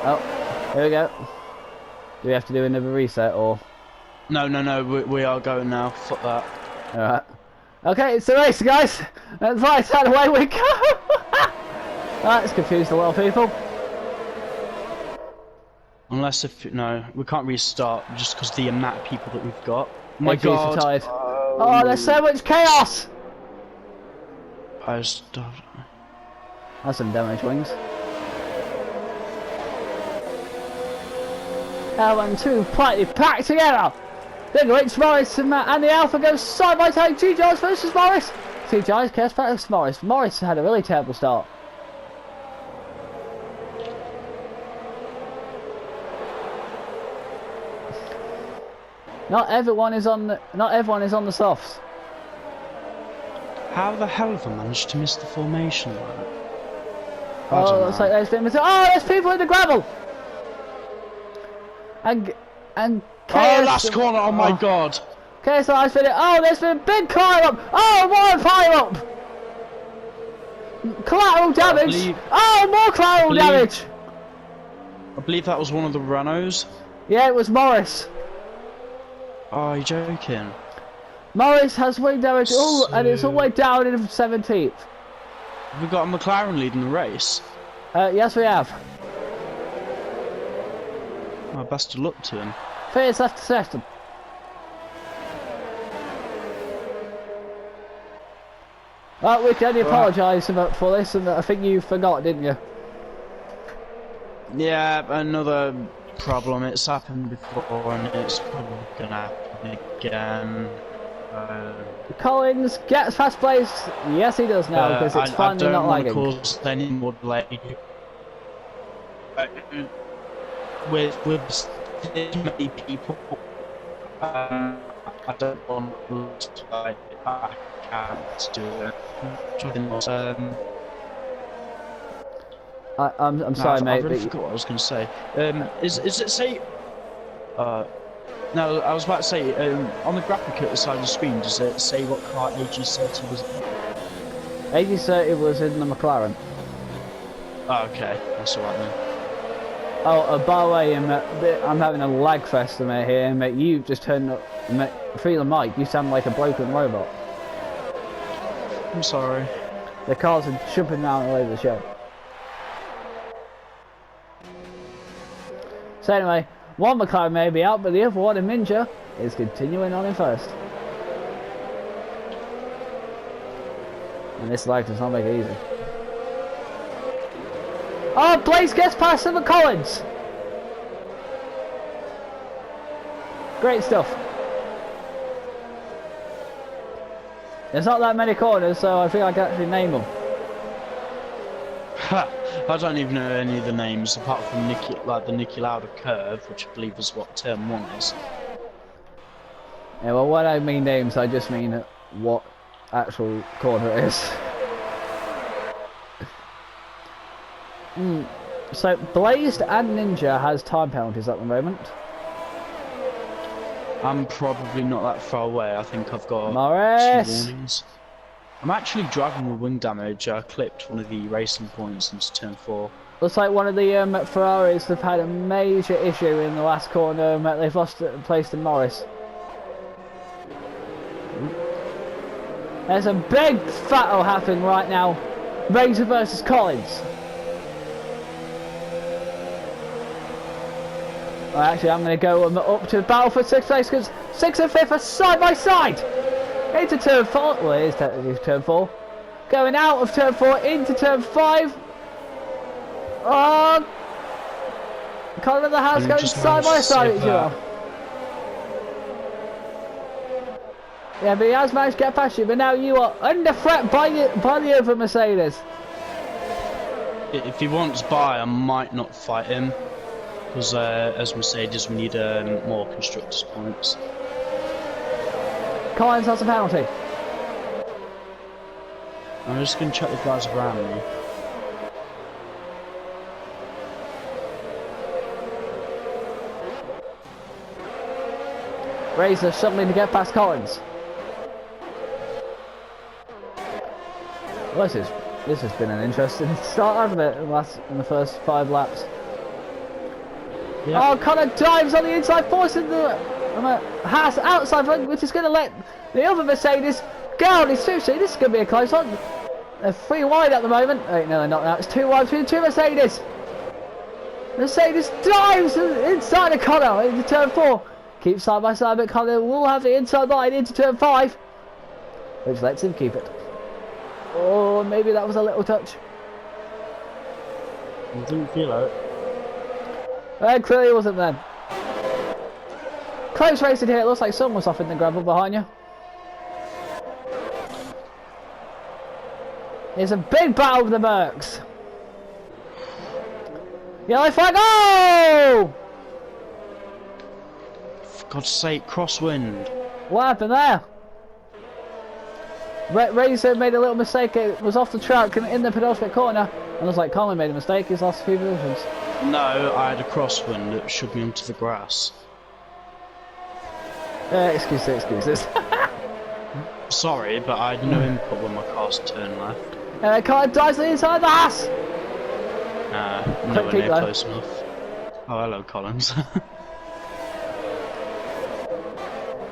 Oh, here we go. Do we have to do another reset or? No, we are going now. Fuck that. Alright. Okay, it's the race, guys. That's right, and away we go. Alright, it's confused a lot of people. Unless if no, we can't restart just because the amount of people that we've got. Oh my Hey, geez, we're god! tired. Oh, there's so much chaos. I stopped. That's some damage wings. L1 2 tightly packed together. Then Rich Morris and the Alpha goes side by side. G Giles versus Morris. G Giles cares versus Morris. Morris had a really terrible start. Not everyone is on the softs. How the hell have I managed to miss the formation like that? Oh, looks like there's people in the gravel. And oh, last corner! Oh my god! Okay, so I spin it. Oh, there's been a big climb up. Oh, more climb up. Collateral damage. Oh, more collateral damage. I believe that was one of the Renaults. Yeah, it was Morris. Oh, you're joking. Morris has wing damage, and it's all the way down in 17th. Have we got a McLaren leading the race? Yes, we have. Oh, best of luck to him. First left to second. Right, we can only apologise for this, and I think you forgot, didn't you? Yeah, another problem. It's happened before, and it's probably gonna happen again. Collins gets fast place. Yes, he does now because it's finally not lagging. I don't want to cause any more delay. With this many people, I don't want to look like I can't do it. I'm sorry, mate. I forgot what I was going to say. Is it say? No, I was about to say, on the graphic at the side of the screen, does it say what car AG30 was in? AG30 was in the McLaren. Oh, okay, that's alright then. Oh, by the way, I'm having a lag fest mate, here, mate. You just turned up, mate, through the mic, you sound like a broken robot. I'm sorry. The cars are jumping around all over the show. So anyway, one McLaren may be out, but the other one in Ninja is continuing on in first. And this lag does not make it easy. Oh, Blaze gets past him at Collins! Great stuff. There's not that many corners, so I think I can actually name them. I don't even know any of the names apart from the Nicky Lauda curve, which I believe is what turn 1 is. Yeah, well, when I mean names, I just mean what actual corner it is. So, Blazed and Ninja has time penalties at the moment. I'm probably not that far away. I think I've got Morris. 2 warnings. I'm actually driving with wing damage. I clipped one of the racing points into turn 4. Looks like one of the Ferraris have had a major issue in the last corner. They've lost place to Morris. There's a big battle happening right now. Razor versus Collins. Well, actually, I'm going to go up to battle for 6th place because 6th and 5th are side by side. Into turn 4. Well, it is technically turn 4. Going out of turn 4 into turn 5. Oh, Colin and the House going side by side each other. Yeah, but he has managed to get past you, but now you are under threat by the other Mercedes. If he wants by, I might not fight him. Because as Mercedes, we need more constructors' points. Collins has a penalty. I'm just going to check the guys around me. Razor struggling to get past Collins. Well, this has been an interesting start, hasn't it? In the first 5 laps. Yeah. Oh, Connor dives on the inside, forcing the Haas outside, which is going to let the other Mercedes go on his two seat. This is going to be a close one. They're 3 wide at the moment. Wait, no, they're not now. It's 2 wide between the 2 Mercedes. Mercedes dives inside of Connor into turn 4. Keeps side by side, but Connor will have the inside line into turn 5, which lets him keep it. Oh, maybe that was a little touch. I didn't feel it. Clearly wasn't then. Close racing here. It looks like someone's off in the gravel behind you. It's a big battle with the Mercs. Yellow flag. Oh! For God's sake, crosswind. What happened there? Razor made a little mistake. It was off the track and in the penultimate corner. And looks like Colin made a mistake. He's lost a few positions. No, I had a crosswind that shook me onto the grass. Excuses. Sorry, but I had no input when my car's turned left. Colin dives on the inside of the Haas. Nowhere near close enough. Oh, hello, Collins.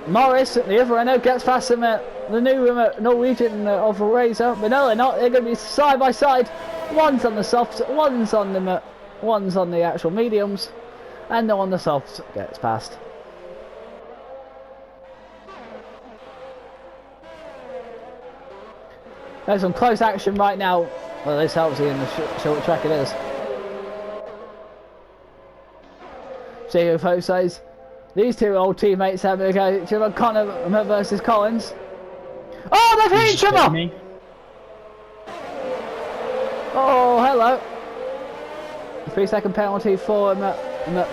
Morris at the other end gets past him at the new Norwegian of Razor, but no, they're not. They're going to be side by side. One's on the softs, one's on the actual mediums, and the one on the softs gets past. There's some close action right now. Well, this helps you in the short track it is. See folks says these 2 old teammates having a go at each other. Connor versus Collins. Oh, they've hit each other! Oh, hello. 3-second penalty for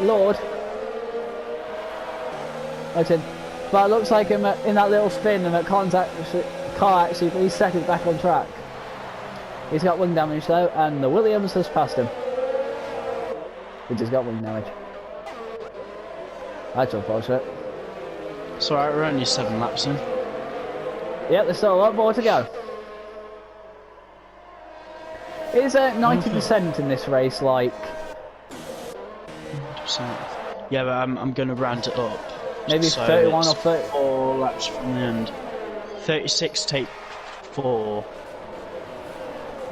Lord. But it looks like in that little spin, Collins' car actually he's second back on track. He's got wing damage though, and the Williams has passed him. He just got wing damage. That's unfortunate. It's alright, we're only 7 laps in. Yep, there's still a lot more to go. Is 90% in this race like? 90%. Yeah, but I'm going to round it up. Maybe so 31 or 30. 4 laps from the end. 36 take 4.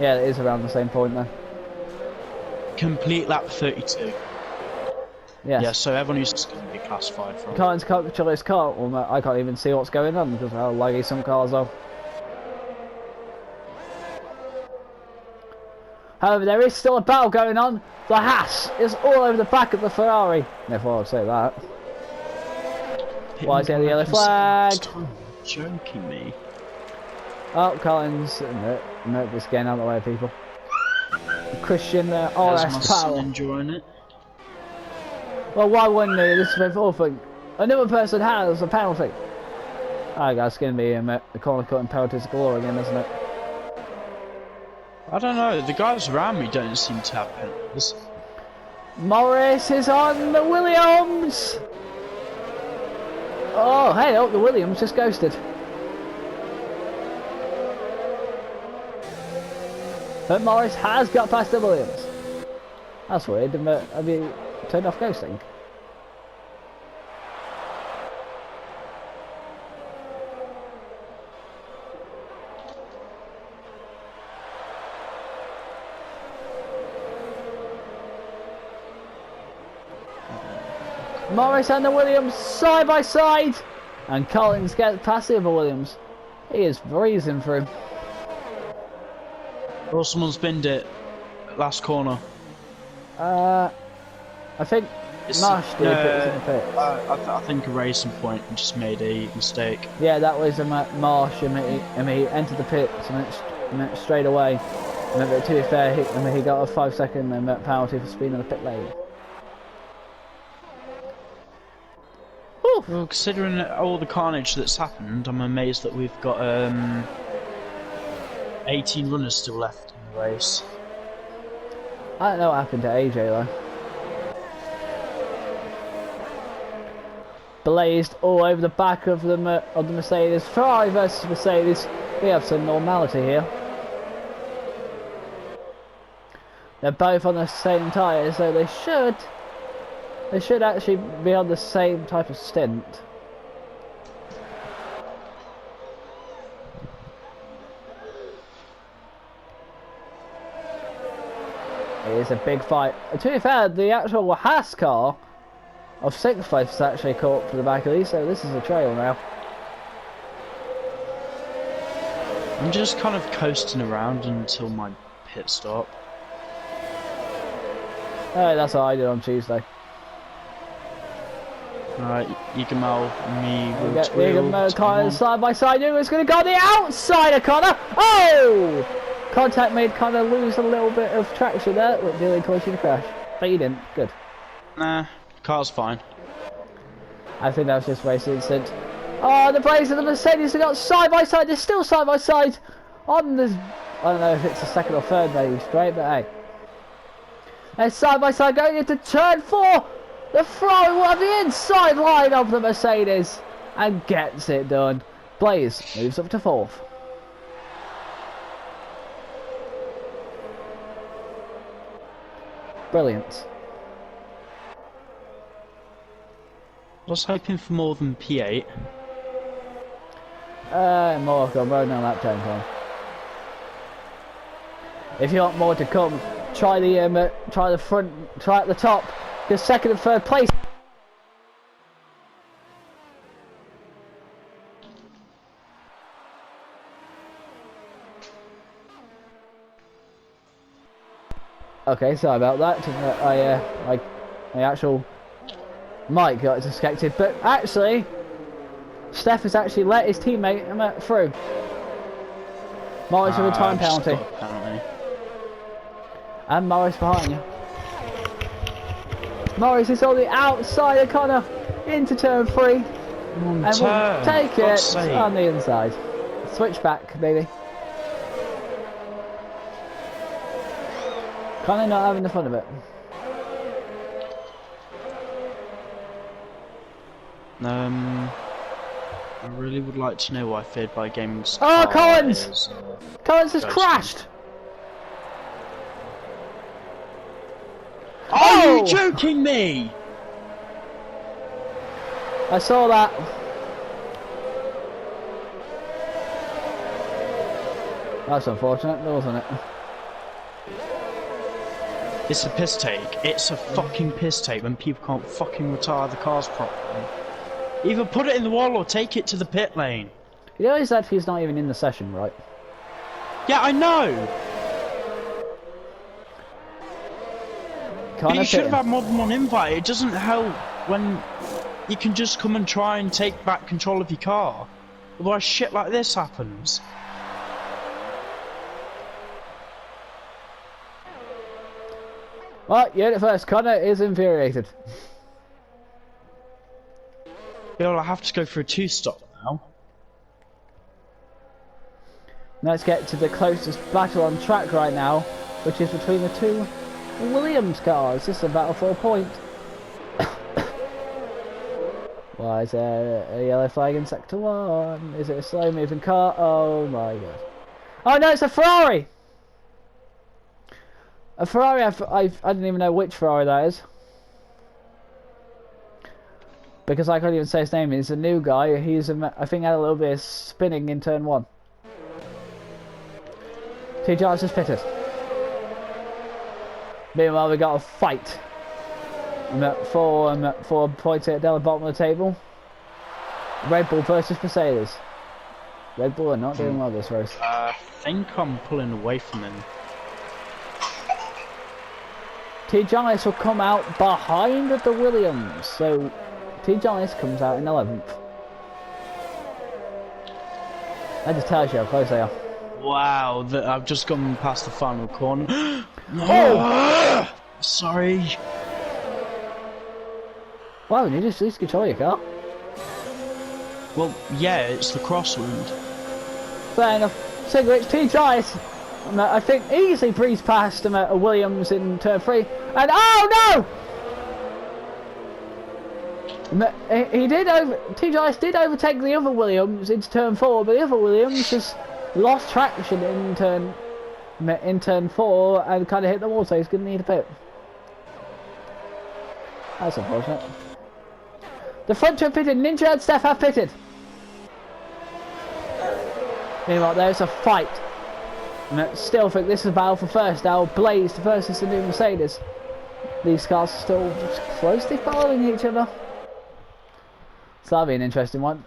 Yeah, it is around the same point then. Complete lap 32. Yes. Yeah, so everyone who's going to be classified from. Collins can't control his car. Well, I can't even see what's going on because how laggy some cars are. However, there is still a battle going on. The Haas is all over the back of the Ferrari. Therefore, I'd say that. Why is there the yellow flag? Joking me. Oh, Collins. No, just getting out of the way of people. Christian, There's RS my son Power. enjoying it. Well, why wouldn't he? This is the thing. Another person has a penalty. Alright guys, it's going to be the corner cutting penalties galore again, isn't it? I don't know, the guys around me don't seem to have penalties. Morris is on the Williams! Oh, hey, the Williams just ghosted. But Morris has got past the Williams. That's weird, have you turned off ghosting? Morris and the Williams side by side, and Collins gets past the other Williams. He is breezing through. Or someone's binned it. Last corner. I think Marsh did if it was in the pit. I think a Racing Point just made a mistake. Yeah, that was Marsh, and he entered the pit straight away. And to be fair, he got a 5-second penalty for speeding in the pit lane. Well, considering all the carnage that's happened, I'm amazed that we've got 18 runners still left in the race. I don't know what happened to AJ though. Blazed all over the back of the Mercedes. Ferrari versus Mercedes. We have some normality here. They're both on the same tyres, so they should They should actually be on the same type of stint. It is a big fight. To be fair, the actual Haas car of 6th place is actually caught up to the back of these, so this is a trail now. I'm just kind of coasting around until my pit stop. Oh, that's what I did on Tuesday. Alright, Yigamal, me, We get Connor side by side. It's going to go on the outside of Connor. Oh! Contact made Connor lose a little bit of traction there, which nearly caused you to crash. But you didn't. Good. Nah, car's fine. I think that was just a race incident. Oh, the brakes of the Mercedes have got side by side. They're still side by side on the... I don't know if it's the second or third maybe straight, but hey. They're side by side going into turn 4. The Ferrari will have the inside line of the Mercedes and gets it done. Blaze moves up to 4th. Brilliant. I was hoping for more than P8. More to come, running on lap time. If you want more to come, try the front, try at the top, because 2nd and 3rd place. Okay, sorry about that. My actual mic got disconnected, but actually, Steph has actually let his teammate through. Morris with a time penalty. And Morris behind you. Morris is on the outside of Connor into turn 3. And we'll take it on the inside. Switch back, baby. Connor not having the fun of it. I really would like to know why Feared by Gaming's Oh, Collins! Collins has crashed! Are you joking me? I saw that. That's unfortunate, wasn't it? It's a piss take. It's a fucking piss take when people can't fucking retire the cars properly. Either put it in the wall or take it to the pit lane. You realise that he's not even in the session, right? Yeah, I know. But you should have had more than one invite. It doesn't help when you can just come and try and take back control of your car. Otherwise shit like this happens. Well, you heard it first. Connor is infuriated. Well, I have to go for a 2-stop now. Let's get to the closest battle on track right now, which is between the two Williams cars. This is a battle for a point. Why is there a yellow flag in sector 1? Is it a slow moving car? Oh my god. Oh no, it's a Ferrari! A Ferrari, I don't even know which Ferrari that is. Because I can't even say his name. He's a new guy. I think had a little bit of spinning in turn 1. T. Giles is pitted. Meanwhile, we got a fight. For points at down the bottom of the table. Red Bull versus Mercedes. Red Bull are not doing well this race. I think I'm pulling away from him. T. Giles will come out behind the Williams. So T. Giles comes out in 11th. That just tells you how close they are. Wow, I've just gone past the final corner. Oh! Sorry. Wow, you just lose control of your car. Well, yeah, it's the crosswind. Fair enough. Cigarettes, T. Giles. I think easily breezed past a Williams in turn 3. And oh no! T. Giles did overtake the other Williams into turn 4, but the other Williams just lost traction in turn 4 and kind of hit the wall, so he's going to need a pit. That's unfortunate. The front two have pitted. Ninja and Steph have pitted. Meanwhile, there's a fight. And I still think this is a battle for first. Now, Blaze versus the new Mercedes. These cars are still just closely following each other. So that'll be an interesting one.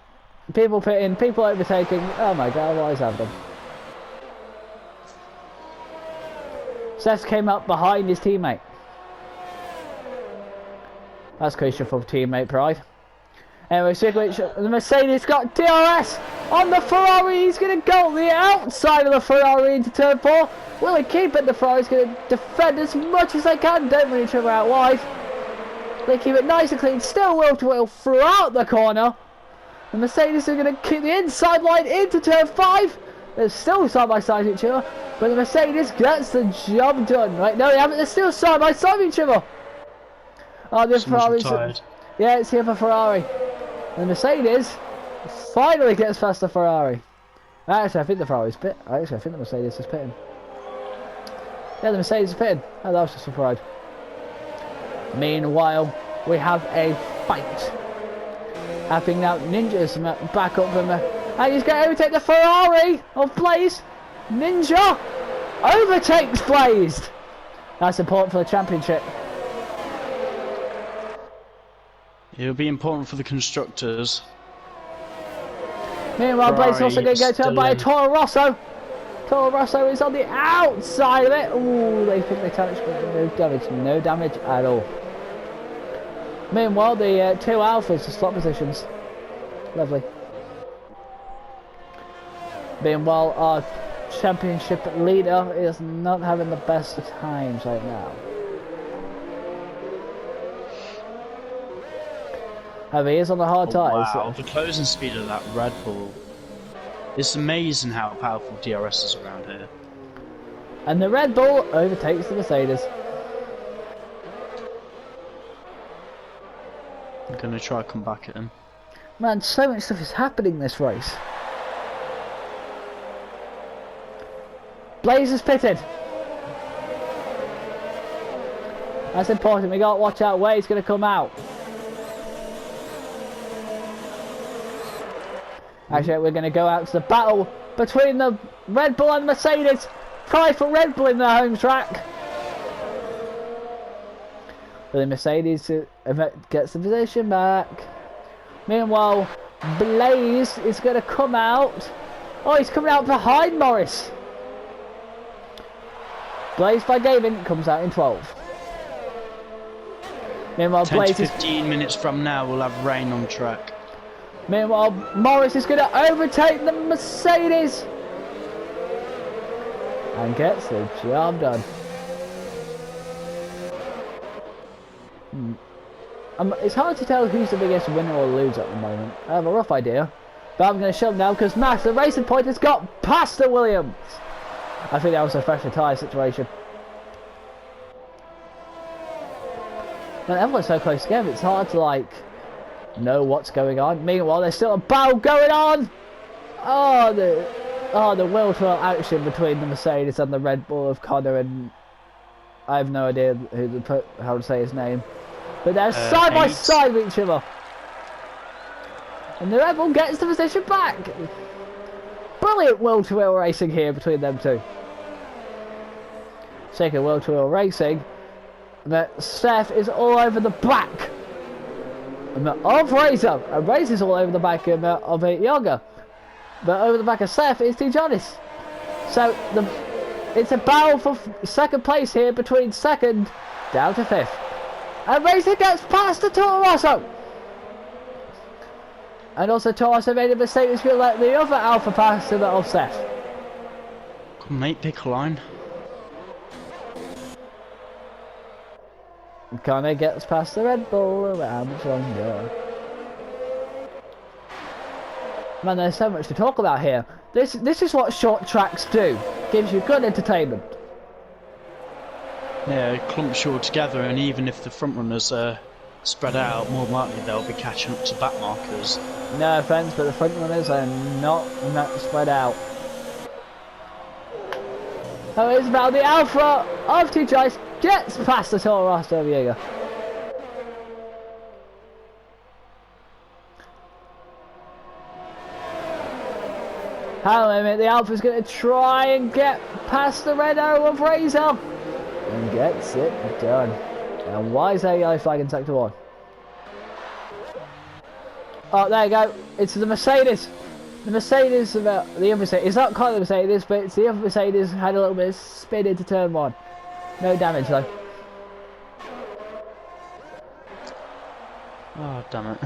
People pitting, people overtaking. Oh my god, what is happening? Seth came up behind his teammate. That's crucial for teammate pride. Anyway, the Mercedes got DRS on the Ferrari. He's going to go the outside of the Ferrari into turn 4. Will he keep it? The Ferrari's going to defend as much as they can. Don't run each other out wide. They keep it nice and clean. Still wheel to wheel throughout the corner. The Mercedes are going to keep the inside line into turn 5. They're still side by side each other. But the Mercedes gets the job done. Right, no, they haven't. They're still side by side each other. Oh, the Ferrari's retired. Yeah, it's here for Ferrari. The Mercedes finally gets past the Ferrari. Actually, I think the Ferrari's pit. Actually, I think the Mercedes is pitting. Yeah, the Mercedes is pitting. Oh, that was just a pride. Meanwhile, we have a fight happening now. Ninja's back up from and he's going to overtake the Ferrari of Blaze. Ninja overtakes Blaze. That's important for the championship. It'll be important for the constructors. Meanwhile, Blaze is also going to go turned by a Toro Rosso. Toro Rosso is on the outside of it. Ooh, they think they damaged, but no damage at all. Meanwhile, the two Alphas are slot positions. Lovely. Meanwhile, our championship leader is not having the best of times right now. However, he is on the hard tyres. Wow, the closing speed of that Red Bull. It's amazing how powerful DRS is around here. And the Red Bull overtakes the Mercedes. I'm going to try to come back at him. Man, so much stuff is happening this race. Blaze is pitted. That's important. We got to watch out where he's going to come out. Actually, we're going to go out to the battle between the Red Bull and Mercedes. Try for Red Bull in their home track. But the Mercedes gets the position back. Meanwhile, Blaze is going to come out. Oh, he's coming out behind Morris. Blaze by Gavin comes out in 12. Meanwhile, 10 Blaze to 15 minutes from now, we'll have rain on track. Meanwhile, Morris is going to overtake the Mercedes and gets the job done. It's hard to tell who's the biggest winner or loser at the moment. I have a rough idea, but I'm going to show them now because Max, the racing point, has got past the Williams. I think that was a fresher tyre situation. Man, everyone's so close together, it's hard to know what's going on. Meanwhile, there's still a battle going on. Oh, the will-to-will action between the Mercedes and the Red Bull of Connor, and I have no idea how to say his name. But they're side by side with each other. And the Red Bull gets the position back. Brilliant will-to-will racing here between them two. Second will-to-will racing. But Steph is all over the back of Razor. And Razor's all over the back of Yoga. But over the back of Seth is Tijonis. So it's a battle for second place here between second down to fifth. And Razor gets past the Toro Rosso. And also Toro Rosso made a mistake. He's going to let the other Alpha pass to the of Seth. Come on, mate, pick a line. Connor gets past the Red Bull around longer. Man, there's so much to talk about here. This is what short tracks do. Gives you good entertainment. Yeah, clumps you all together, and even if the front runners are spread out, more than likely they'll be catching up to back markers. No offence, but the front runners are not spread out. So it's about the Alpha of T-Choice gets past the Toro Rosso Viega. Hang on a minute, the Alpha's going to try and get past the Renault of Razor. And gets it done. And why is that yellow flag in sector 1? Oh, there you go. It's the Mercedes. The Mercedes, the other Mercedes. It's not quite the Mercedes, but it's the other Mercedes had a little bit of spin into turn 1. No damage though. Oh, damn it.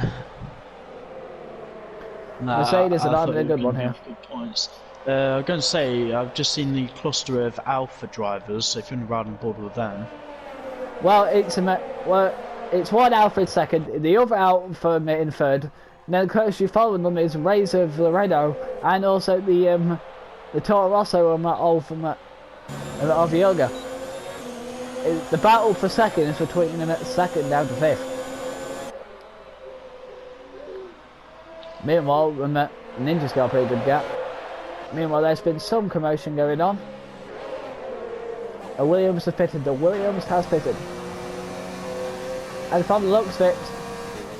Mercedes are having a good one here. Good points. I'm going to say, I've just seen the cluster of Alpha drivers, so if you want to ride on board with them. Well, it's one Alpha in second, the other Alpha in third, and then closely following them is Razor of the Renault, and also the Toro Rosso on that old from that of Yoga. The battle for second is between them at second down to fifth. Meanwhile, Ninja's got a pretty good gap. Meanwhile, there's been some commotion going on. A Williams has pitted. The Williams has pitted. And from the looks of it,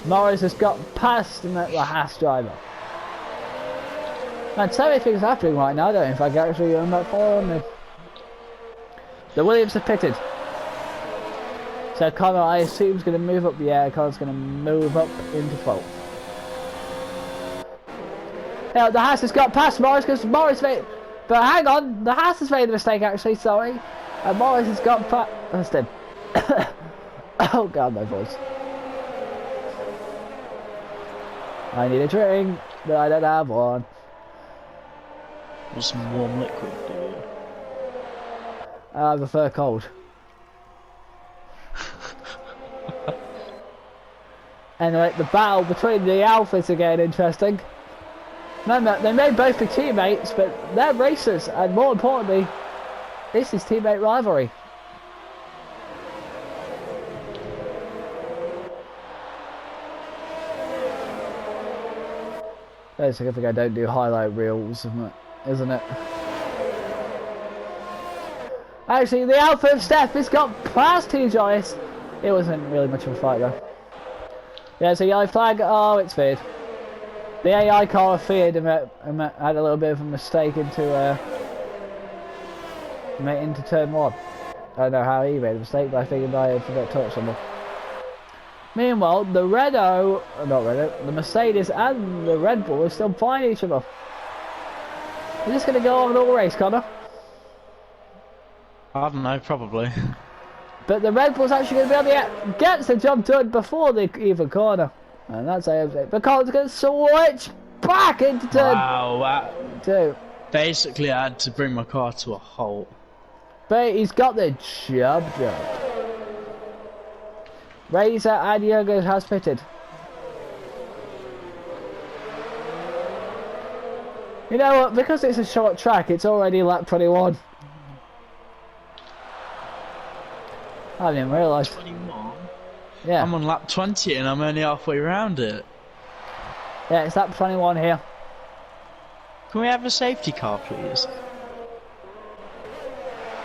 Morris has got past the Haas driver. Man, so many things happening right now, don't you? If I can actually go back following me. The Williams have pitted. So Connor, I assume, is going to move up. Yeah, Connor's going to move up into 12th. Now, the Haas has got past Morris because Morris made... But hang on, the Haas has made a mistake actually, sorry. And Morris has got past him. Oh god, my voice. I need a drink, but I don't have one. Want some warm liquid, do you? I prefer cold. Anyway, the battle between the Alphas are getting interesting. Remember, they may both be teammates, but they're racers, and more importantly, this is teammate rivalry. It's like I think I don't do highlight reels, isn't it? Actually, the Alpha of Steph has got past T Joyce. It wasn't really much of a fight though. Yeah, so yellow flag. Oh, it's feared. The AI car feared and had a little bit of a mistake into turn 1. I don't know how he made a mistake, but I think he might have forgot to touch someone. Meanwhile, the the Mercedes and the Red Bull are still fighting each other. Is this going to go on an all race, Connor? I don't know, probably. But the Red Bull's actually going to be able to get the job done before the even corner. And that's AFC. But Colin's going to switch back into turn 2. Basically, I had to bring my car to a halt. But he's got the job done. Razor and Yoga has pitted. You know what? Because it's a short track, it's already lap 21. I didn't realise. 21? Yeah. I'm on lap 20 and I'm only halfway around it. Yeah, it's lap 21 here. Can we have a safety car, please?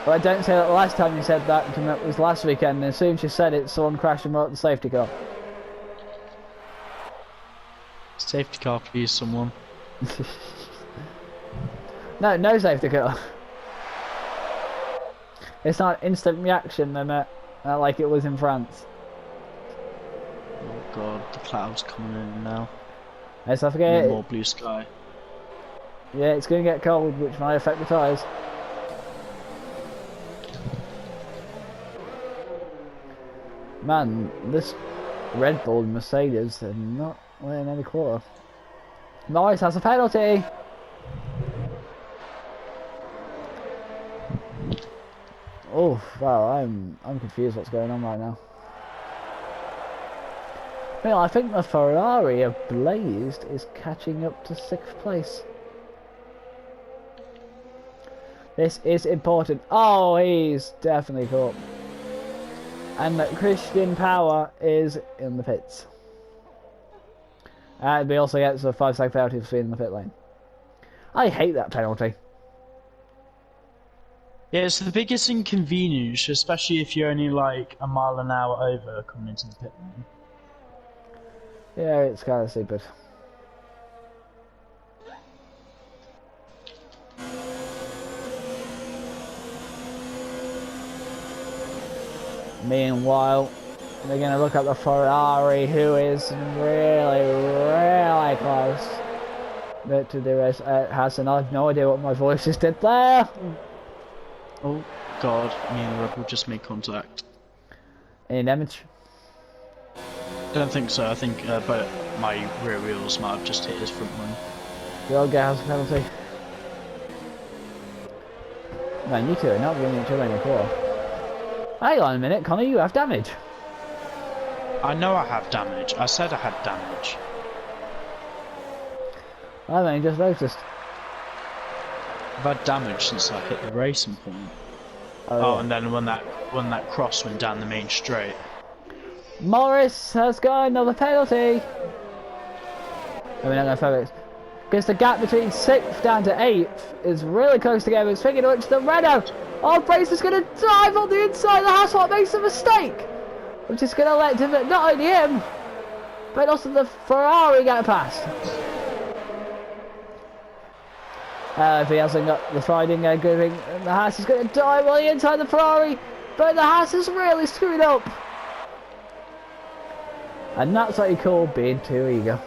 Well, don't say that the last time you said that it was last weekend, and as soon as you said it, someone crashed and brought the safety car. Safety car, please, someone. No safety car. It's not instant reaction and like it was in France. Oh god, the clouds coming in now. Let's not forget more blue sky. Yeah, it's going to get cold, which might affect the tyres. Man, this Red Bull and Mercedes are not winning any quarter. Norris has a penalty! Oh, wow, I'm confused what's going on right now. Well, I think the Ferrari of Blazed is catching up to 6th place. This is important. Oh, he's definitely caught. And Christian Power is in the pits. And we also get the 5-second penalty for being in the pit lane. I hate that penalty. Yeah, it's the biggest inconvenience, especially if you're only like a mile an hour over coming into the pit lane. Yeah, it's kind of stupid. Meanwhile, they're going to look at the Ferrari, who is really close. But to the rest, Hassan, I have no idea what my voice just did there. Oh God, me and the Red Bull just made contact. Any damage? I don't think so. I think but my rear wheels might have just hit his front one. You'll get house penalty. Man, you two are not giving each other any call. Hang on a minute, Connor, you have damage. I know I have damage. I said I had damage. I've only just noticed. I've had damage since I hit the racing point. Oh, Oh, yeah. and then when that cross went down the main straight. Morris has got another penalty. I mean, I'm going to focus. Because the gap between 6th down to 8th is really close together. Speaking of which, the Renault Brace is going to dive on the inside of the house, what makes a mistake. Which is going to let him, not only him, but also the Ferrari get past. If he hasn't got the fighting going, the Haas is going to dive on the inside of the Ferrari. But the Haas is really screwed up. And that's what you call being too eager.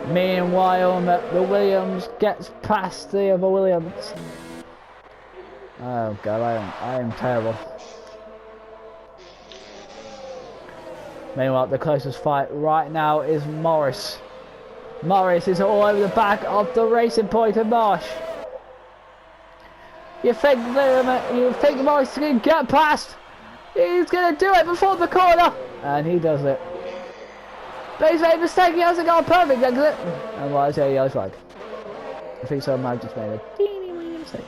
Meanwhile, the Williams gets past the other Williams. Oh god, I am terrible. Meanwhile, the closest fight right now is Morris. Morris is all over the back of the racing point of Marsh. You think Morris is going to get past? He's going to do it before the corner, and he does it. But he's made a mistake. He hasn't got a perfect exit. And why is there a yellow flag? I think so. I've just made a teeny weeny mistake.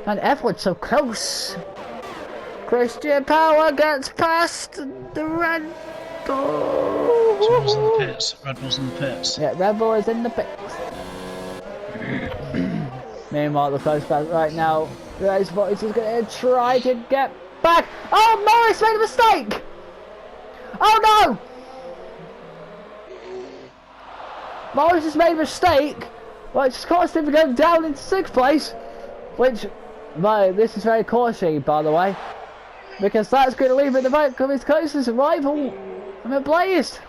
And everyone's so close. Christian Power gets past the Red Bull. Red Bull's in the pits. Red Bull's in the pits. Yeah, Red Bull is in the pits. Meanwhile, the close back right now. The race boys is going to try to get back. Oh, Morris made a mistake. Oh no! Morris has made a mistake, which caused him to go down into 6th place. Which, this is very cautionary, by the way, because that's going to leave it in the back of his closest rival, Blazed.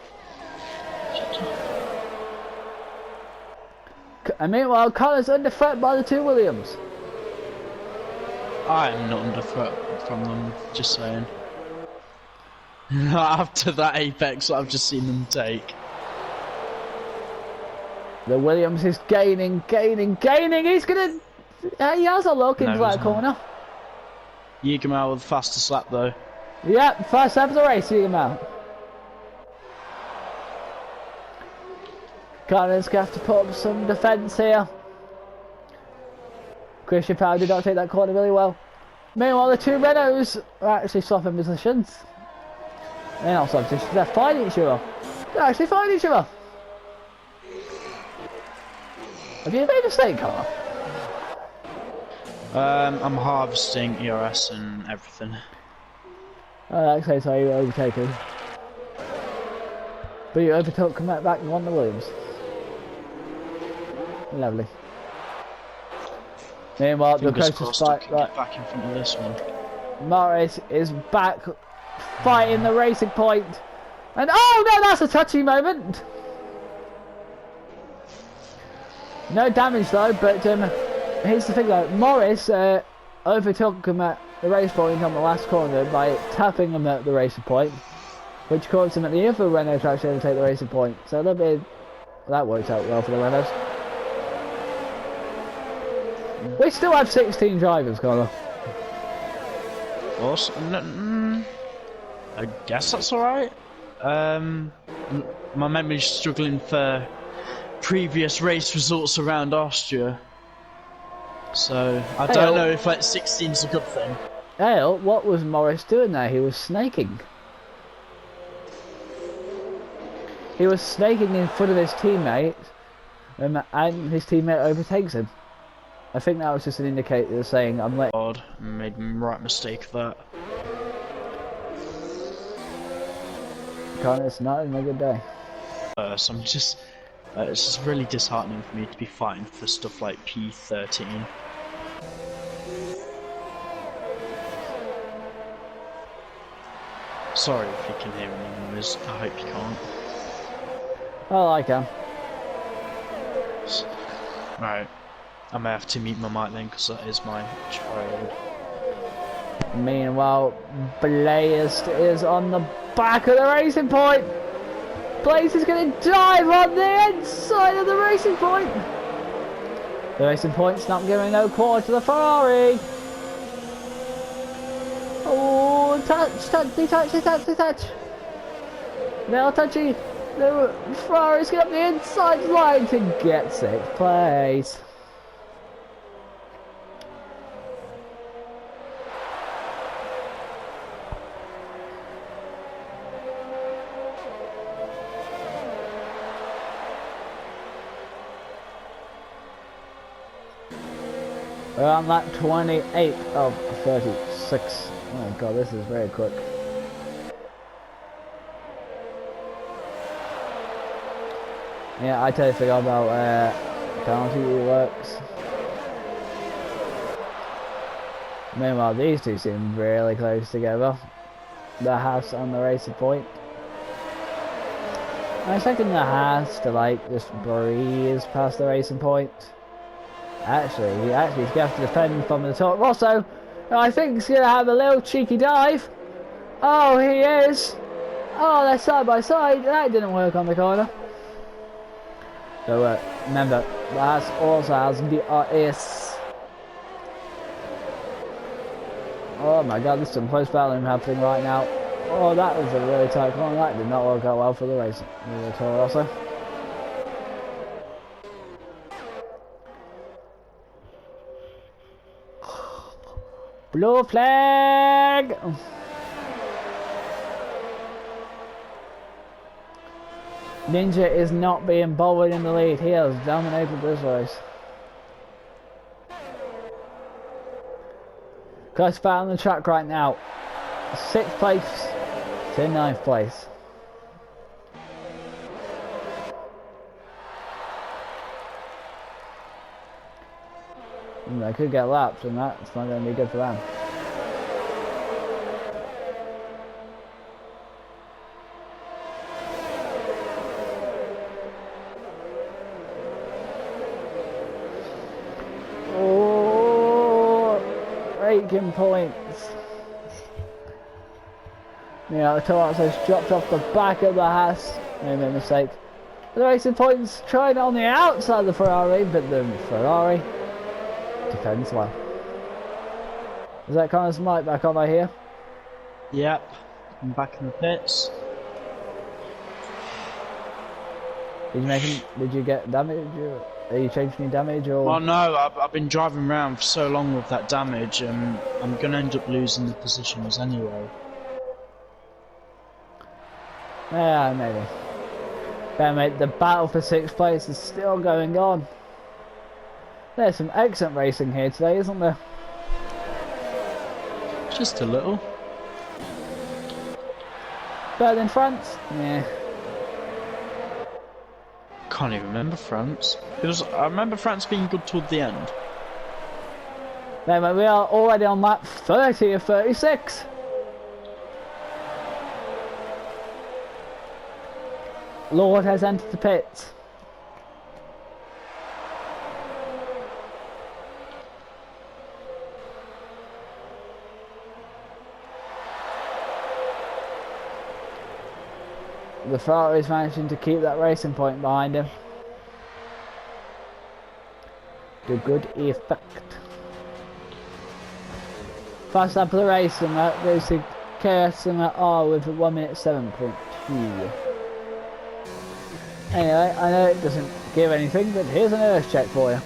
And meanwhile, Connor's under threat by the 2 Williams. I am not under threat from them, just saying. After that apex I've just seen them take. The Williams is gaining. He's gonna. He has a look into that corner. Jägermauer with the fastest lap though. Yep, first lap of the race, Jägermauer. Connor's gonna have to put up some defence here. Christian Power did not take that corner really well. Meanwhile, the 2 Renaults are actually swapping positions. They're not swapping positions, they're fighting each other. They're actually fighting each other. Have you made a mistake, Connor? I'm harvesting ERS and everything. Oh, that's how you overtake him. But you overtook, come back and won the Williams. Lovely. Meanwhile, the closest fight, right, back in front of this one. Morris is back fighting the racing point. And oh no, that's a touchy moment. No damage though, but here's the thing though, Morris overtook him at the race point on the last corner by tapping him at the racing point, which caused him at the other Renault to actually overtake the racing point. So that works out well for the Renaults. We still have 16 drivers, Connor. Awesome. I guess that's alright. My memory's struggling for previous race results around Austria. So, I don't know if like 16's a good thing. Hey, what was Morris doing there? He was snaking. He was snaking in front of his teammate, and his teammate overtakes him. I think that was just an indicator saying, I'm late. God, I made the right mistake of that. Connor, it's not even a good day. So I'm just... it's just really disheartening for me to be fighting for stuff like P13. Sorry if you can hear any noise. I hope you can't. Oh, I can. Right. I may have to mute my mic then because that is my child. Meanwhile, Blaze is on the back of the racing point. Blaze is going to dive on the inside of the racing point. The racing point's not giving no quarter to the Ferrari. Oh, touch. Now touchy. The Ferrari's got the inside line to get 6th place. We're on lap 28 of 36. Oh my god, this is very quick. Yeah, I totally forgot about penalty works. Meanwhile, these two seem really close together. The Haas and the racing point. I'm expecting the Haas to like just breeze past the racing point. Actually, he's going to have to defend from the top. Rosso, I think he's going to have a little cheeky dive. Oh, he is. Oh, they're side by side. That didn't work on the corner. So remember, that also has DRS. Oh my god, there's some close battling happening right now. Oh, that was a really tight corner. That did not work out well for the race. Toro Rosso. Blue flag! Ninja is not being bothered in the lead. He has dominated this race. Close battle on the track right now. 6th place to 9th place. They could get lapped and that's not going to be good for them. Breaking points. Yeah, the Toronto's dropped off the back of the Haas. Made a mistake. The racing points trying on the outside of the Ferrari, but the Ferrari defends well. Is that Connor's mic back on right here? Yep, I'm back in the pits. Did you get damage? Are you changing any damage or? Well, no, I've been driving around for so long with that damage, and I'm gonna end up losing the positions anyway. Yeah, maybe. Yeah, mate, the battle for 6th place is still going on. There's some excellent racing here today, isn't there? Just a little. Better than France? Yeah. Can't even remember France. I remember France being good toward the end. Yeah, mate, we are already on lap 30 of 36. Lord has entered the pits. The Ferrari is managing to keep that racing point behind him. To good effect. Fast lap of the race and that goes to KS and that R with 1 minute 7.2. Anyway, I know it doesn't give anything, but here's an earth check for you.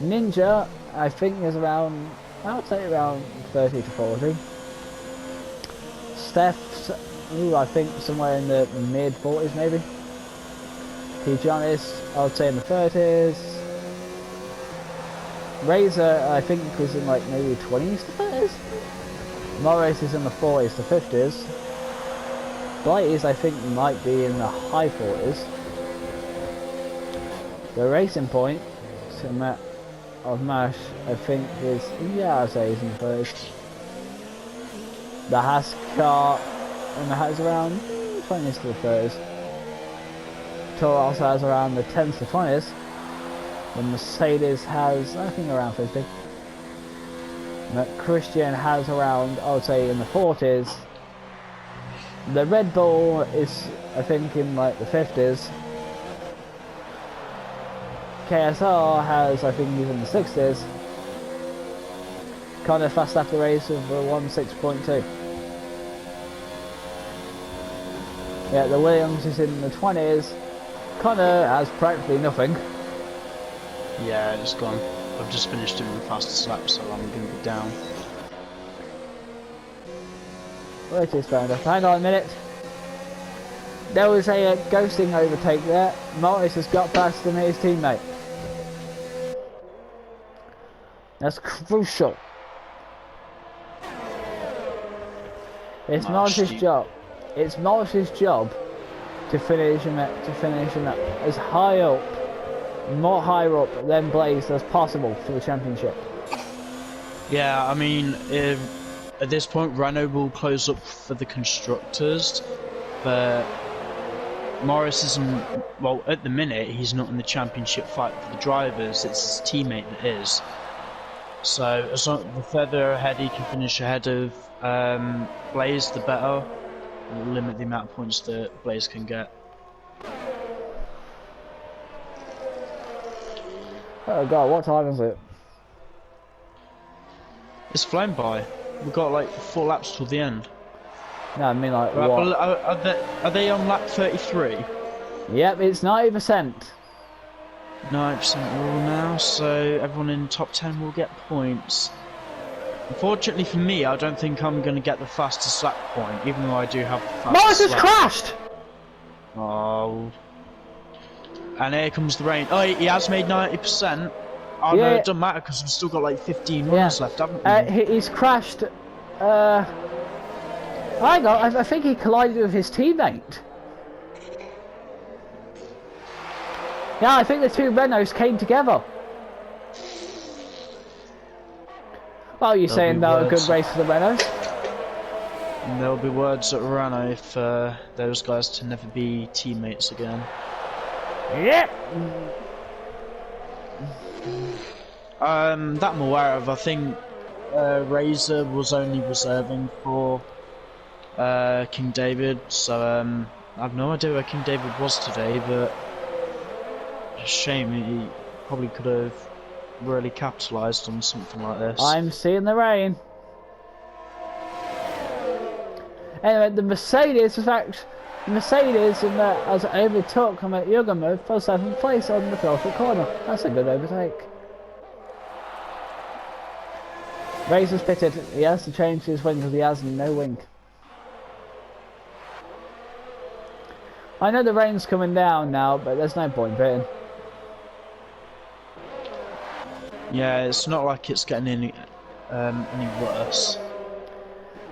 Ninja, I think, is around, I would say around 30 to 40. Steph's, I think, somewhere in the mid 40s maybe. P. John is, I would say, in the 30s. Razor, I think, was in like maybe 20s to 30s. Morris is in the 40s to 50s. Blaze, I think, might be in the high 40s. The racing point of Mash, I think, is, yeah, I'd say he's in the 30s. The Haas car and the Haas around 20s to the 30s. Toro also has around the 10s to 20s. The Mercedes has, I think, around 50. The Christian has around, I would say, in the 40s. The Red Bull is, I think, in like the 50s. KSR has, I think, he's in the 60s. Kind of fast after the race of 1.6.2. Yeah, the Williams is in the 20s. Connor has practically nothing. Yeah, it's gone. I've just finished doing the fastest lap, so I'm going to be down. Which is fair enough. Hang on a minute. There was a ghosting overtake there. Morris has got past him, his teammate. That's crucial. It's Morris's job. It's Morris's job to finish him as high up, more higher up than Blaze as possible for the championship. Yeah, I mean, at this point, Renault will close up for the constructors, but Morris isn't. Well, at the minute, he's not in the championship fight for the drivers. It's his teammate that is. So, as long the further ahead he can finish ahead of Blaze, the better. We'll limit the amount of points that Blaze can get. Oh god, what time is it? It's flown by. We've got like 4 laps till the end. No, I mean like Right, what? are they on lap 33? Yep, it's 90%. 90% rule now, so everyone in the top 10 will get points. Unfortunately for me, I don't think I'm going to get the fastest lap point, even though I do have the fastest Morris has lap. crashed! Oh. And here comes the rain. Oh, he has made 90%. Oh Yeah. no, it doesn't matter because we've still got like 15 runs left, haven't we? He's crashed. Hang on, I think he collided with his teammate. Yeah, I think the two Renaults came together. Well, you're saying that a good race for the Renaults? And there'll be words at Renault for those guys to never be teammates again. Yep. That I'm aware of. I think Razor was only reserving for King David, so I have no idea where King David was today, but it's a shame. He probably could have really capitalised on something like this. I'm seeing the rain. Anyway, the Mercedes, in fact, Mercedes as it overtook him at Yugamov for 7th place on the 4th corner. That's a good overtake. Razor's pitted. He has to change his wing because he has no wing. I know the rain's coming down now, but there's no point pitting. Yeah, it's not like it's getting any worse.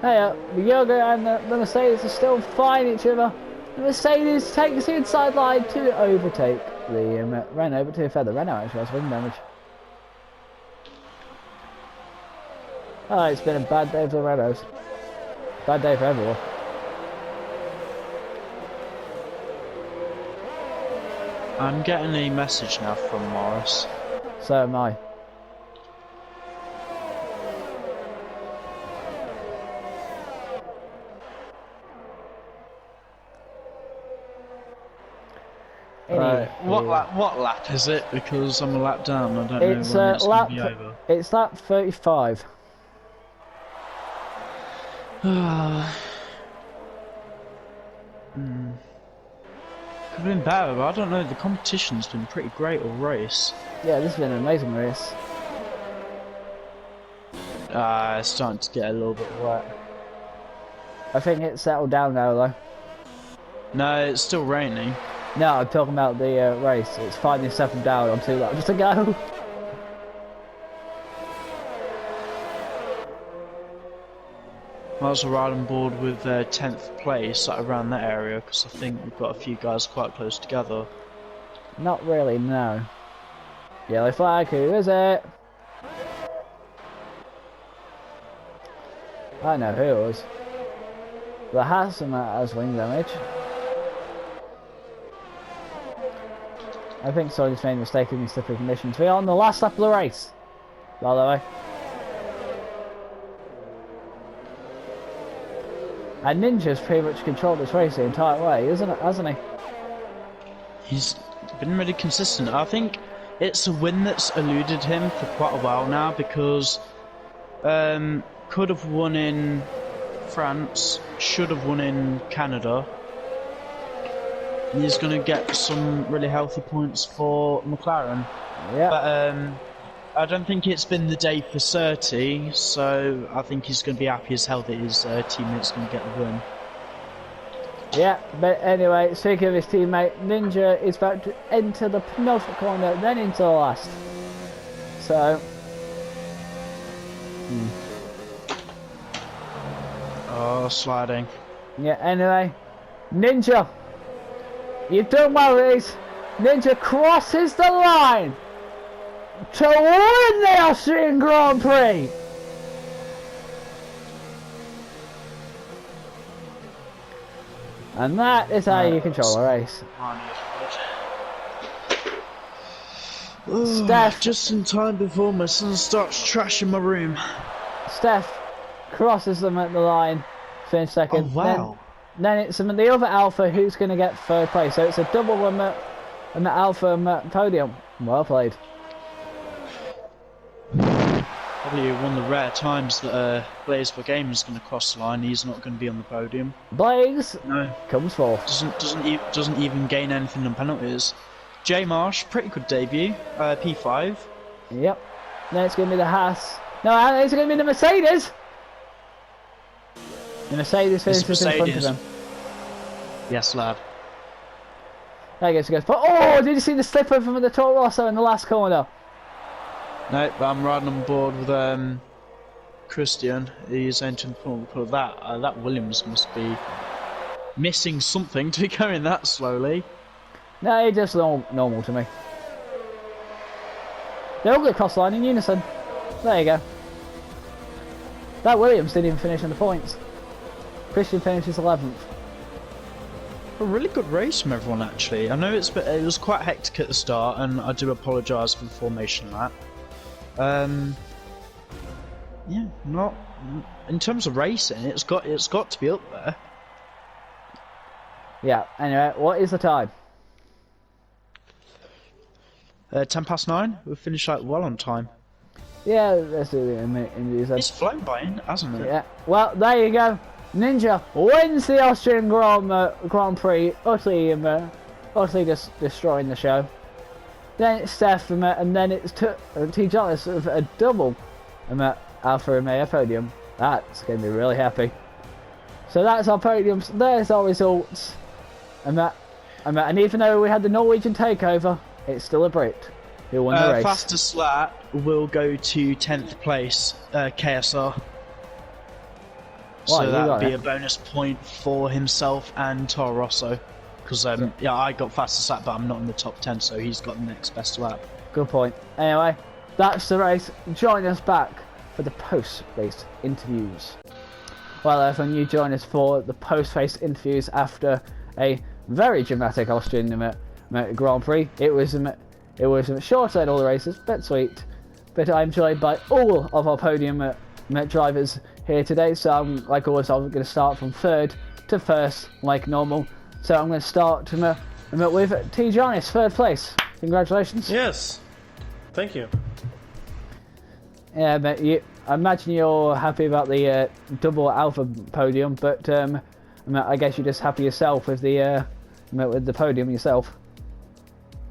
Hey, the Yoga and the Mercedes are still fighting each other. The Mercedes takes the inside line to overtake the Renault, but to be fair, the Renault actually has wing damage. Oh, it's been a bad day for the Renaults. Bad day for everyone. I'm getting a message now from Morris. So am I. What lap is it? Because I'm a lap down. I don't know when it's lap. going to be over. It's lap 35. Could have been better, but I don't know. The competition's been pretty great all race. Yeah, this has been an amazing race. It's starting to get a little bit wet. I think it's settled down now, though. No, it's still raining. No, I'm talking about the race. It's finally settled down on 2 laps to go. I was right on board with 10th place around that area because I think we've got a few guys quite close together. Not really, no. Yellow flag, who is it? I know who it was. The Haas has wing damage. I think Sony's made a mistake in these slippery conditions. We are on the last lap of the race, by the way. And Ninja's pretty much controlled this race the entire way, hasn't he? He's been really consistent. I think it's a win that's eluded him for quite a while now, because could have won in France, should have won in Canada. He's going to get some really healthy points for McLaren. Yeah. But I don't think it's been the day for Surtees, so I think he's going to be happy as hell that his teammate's going to get the win. Yeah, but anyway, speaking of his teammate, Ninja is about to enter the penultimate corner, then into the last. So... Oh, sliding. Yeah, anyway, Ninja, you've done well with these. Ninja crosses the line to win the Austrian Grand Prix. And that is how you control a race. Steph, just in time before my son starts trashing my room. Steph crosses them at the line, finish second. Oh, wow. Then it's the other Alpha who's going to get third place. So it's a double on the Alpha podium. Well played. Probably one of the rare times that Blaze for Game is going to cross the line. He's not going to be on the podium. Blaze comes fourth. Doesn't even gain anything on penalties. J Marsh, pretty good debut. P5. Yep. Then it's going to be the Haas. No, it's going to be the Mercedes. The Mercedes finishes in front of him. Yes, lad. There he goes. But oh, did you see the slipper from the Toro Rosso in the last corner? No, but I'm riding on board with Christian. He's entering for that. That Williams must be missing something to be going that slowly. No, it's just normal to me. They're all going to cross the line in unison. There you go. That Williams didn't even finish on the points. Christian finishes 11th. A really good race from everyone, actually. I know it was quite hectic at the start, and I do apologise for the formation lap. Yeah, not in terms of racing. It's got to be up there. Yeah. Anyway, what is the time? 9:10. We've finished well on time. Yeah, let's do it in these. It's flown by, hasn't it? Yeah. Well, there you go. Ninja wins the Austrian Grand Prix, utterly just destroying the show. Then it's Steph, and then it's T. Jonas with a double Alfa Romeo podium. That's going to be really happy. So that's our podiums. There's our results. And even though we had the Norwegian takeover, it's still a Brit who won the race. Fastest lap will go to 10th place, KSR. So that would be a bonus point for himself and Toro Rosso. Because yeah, I got fastest lap, but I'm not in the top 10, so he's got the next best lap. Good point. Anyway, that's the race. Join us back for the post-race interviews. Well, everyone, you join us for the post-race interviews after a very dramatic Austrian Grand Prix. It was shorter than all the races, but sweet. But I'm joined by all of our podium drivers here today. So, like always, I'm going to start from third to first, like normal. So I'm going to start with T. Jonas, third place. Congratulations. Yes, thank you. Yeah, but I imagine you're happy about the double Alpha podium, but I guess you're just happy yourself with the podium yourself.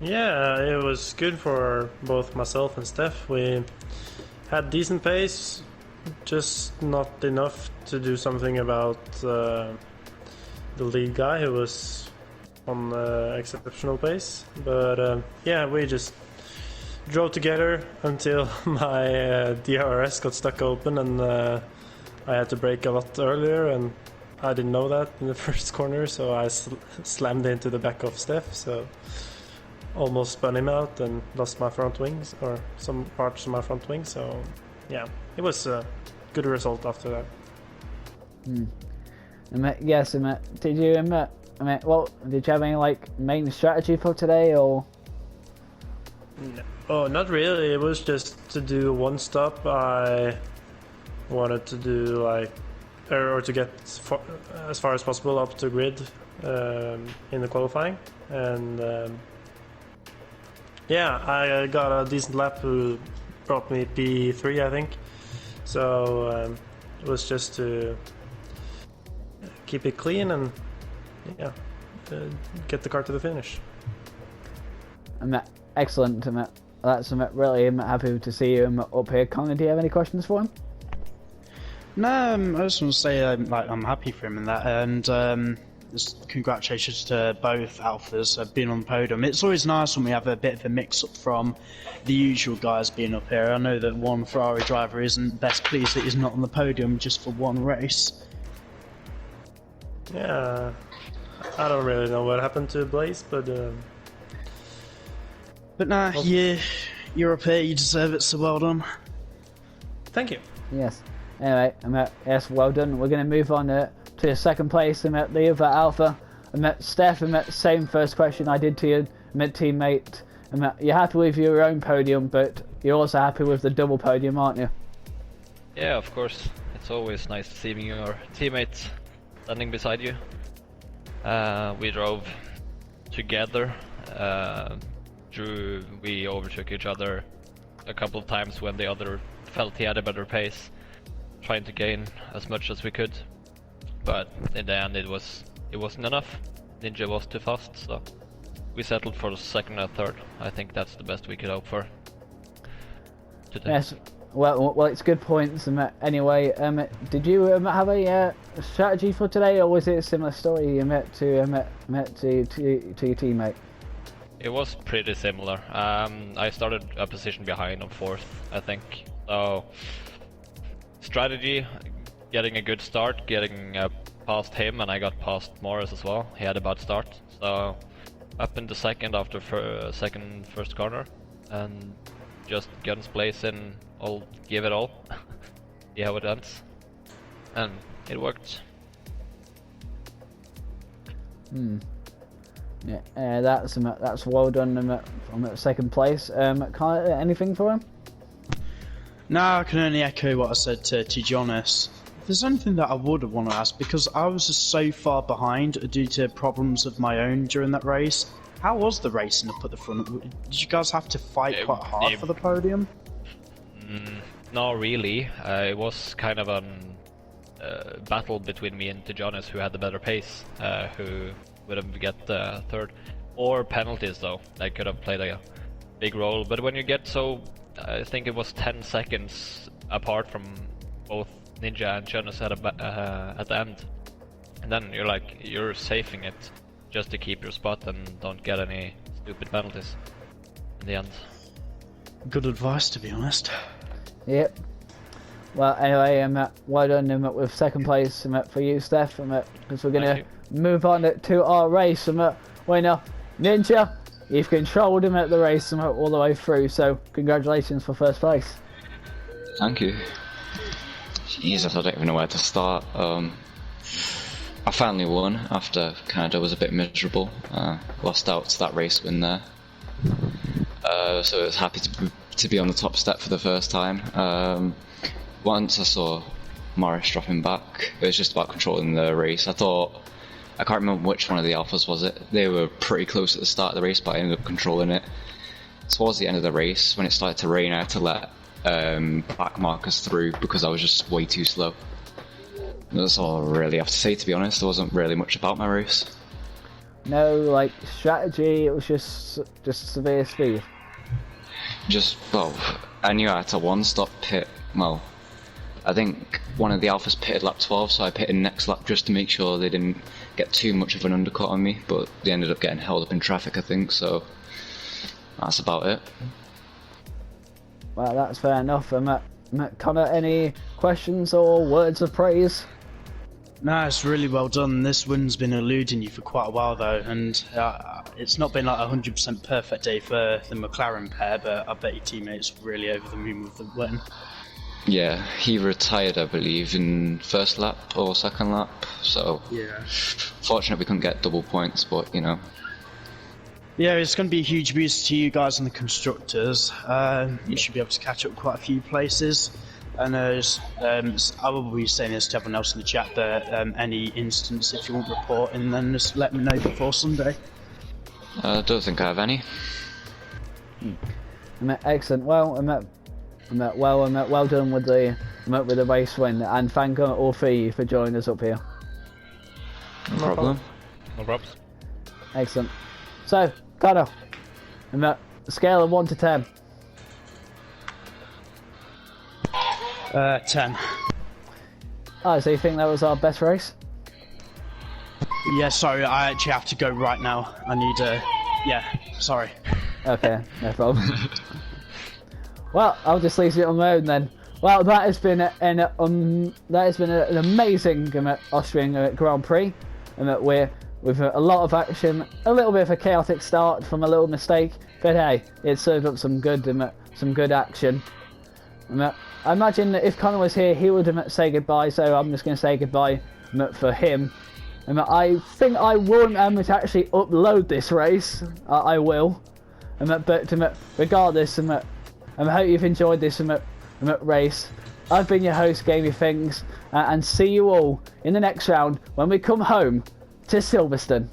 Yeah, it was good for both myself and Steph. We had decent pace, just not enough to do something about the lead guy who was on exceptional pace. But yeah, we just drove together until my DRS got stuck open, and I had to brake a lot earlier, and I didn't know that in the first corner, so I slammed into the back of Steph, so almost spun him out and lost my front wings, or some parts of my front wing. So yeah, it was a good result after that. Yes, did you, well, did you have any, like, main strategy for today, or? No. Oh, not really. It was just to do one stop. I wanted to do, like, or to get as far as possible up to grid in the qualifying. And, yeah, I got a decent lap who brought me P3, I think. So, it was just to keep it clean and, yeah, get the car to the finish. Excellent, that's really happy to see you up here. Connor, do you have any questions for him? No, I just want to say I'm happy for him in that, and just congratulations to both Alphas being on the podium. It's always nice when we have a bit of a mix-up from the usual guys being up here. I know that one Ferrari driver isn't best pleased that he's not on the podium just for one race. Yeah, I don't really know what happened to Blaze, but nah, yeah, you're up here, you deserve it, so well done. Thank you. Yes. Anyway, yes, well done. We're going to move on to the second place. The other Alpha. Steph, same first question I did to you, teammate. You're happy with your own podium, but you're also happy with the double podium, aren't you? Yeah, of course. It's always nice to see your teammates standing beside you. We drove together. We overtook each other a couple of times when the other felt he had a better pace, trying to gain as much as we could. But in the end, it wasn't enough. Ninja was too fast, so we settled for the second and third. I think that's the best we could hope for today. Yes. Well, it's good points. Anyway, did you have a strategy for today, or was it a similar story to your teammate? It was pretty similar. I started a position behind on fourth, I think. So strategy, getting a good start, getting past him, and I got past Morris as well. He had a bad start, so up in the second after first corner, and just guns blazing, I'll give it all. See how it ends, and it worked. Yeah, that's well done. I'm at second place. Anything for him? No, I can only echo what I said to Jonas. If there's anything that I would want to ask, because I was just so far behind due to problems of my own during that race. How was the racing up at the front? Did you guys have to fight quite hard for the podium? Not really. It was kind of a battle between me and Jonas, who had the better pace, who would have get the third. Or penalties, though. That could have played a big role. But when you get I think it was 10 seconds apart from both Ninja and Jonas at the end. And then you're safing it just to keep your spot and don't get any stupid penalties in the end. Good advice, to be honest. Yep. Well, anyway, well done with second place for you, Steph, because we're going to move on to our race. Winner, Ninja, you've controlled him at the race all the way through, so congratulations for first place. Thank you. Jesus, I don't even know where to start. I finally won after Canada was a bit miserable. Lost out to that race win there. So I was happy to be on the top step for the first time. Once I saw Morris dropping back, it was just about controlling the race. I can't remember which one of the Alphas was it. They were pretty close at the start of the race, but I ended up controlling it. Towards the end of the race, when it started to rain, I had to let back markers through because I was just way too slow. That's all I really have to say, to be honest. There wasn't really much about my race. No, strategy, it was just severe speed. I knew I had to one-stop pit. Well, I think one of the Alphas pitted lap 12, so I pitted next lap just to make sure they didn't get too much of an undercut on me, but they ended up getting held up in traffic, I think, so that's about it. Well, that's fair enough. Connor, any questions or words of praise? No, it's really well done. This win's been eluding you for quite a while though, and it's not been like a 100% perfect day for the McLaren pair, but I bet your teammates really over the moon with the win. Yeah, he retired, I believe, in first lap or second lap. So Yeah. fortunate we couldn't get double points, but you know. Yeah, it's going to be a huge boost to you guys and the constructors. You should be able to catch up quite a few places. And I will be saying this to everyone else in the chat, but any instance, if you want reporting, then just let me know before Sunday. I don't think I have any. Excellent. Well, well done with the race win, and thank all three of you for joining us up here. No problem. No problems. Excellent. So, Connor, scale of 1 to 10. 10. Oh, so you think that was our best race? Yeah, sorry, I actually have to go right now. I need yeah, sorry. Okay, no problem. Well, I'll just leave it on my own then. Well, that has been an amazing Austrian Grand Prix, and with a lot of action, a little bit of a chaotic start from a little mistake, but hey, it served up some good action. I imagine that if Connor was here, he would say goodbye, so I'm just going to say goodbye for him. I think I will remember to actually upload this race. I will. But regardless, I hope you've enjoyed this race. I've been your host, Gamey Things, and see you all in the next round when we come home to Silverstone.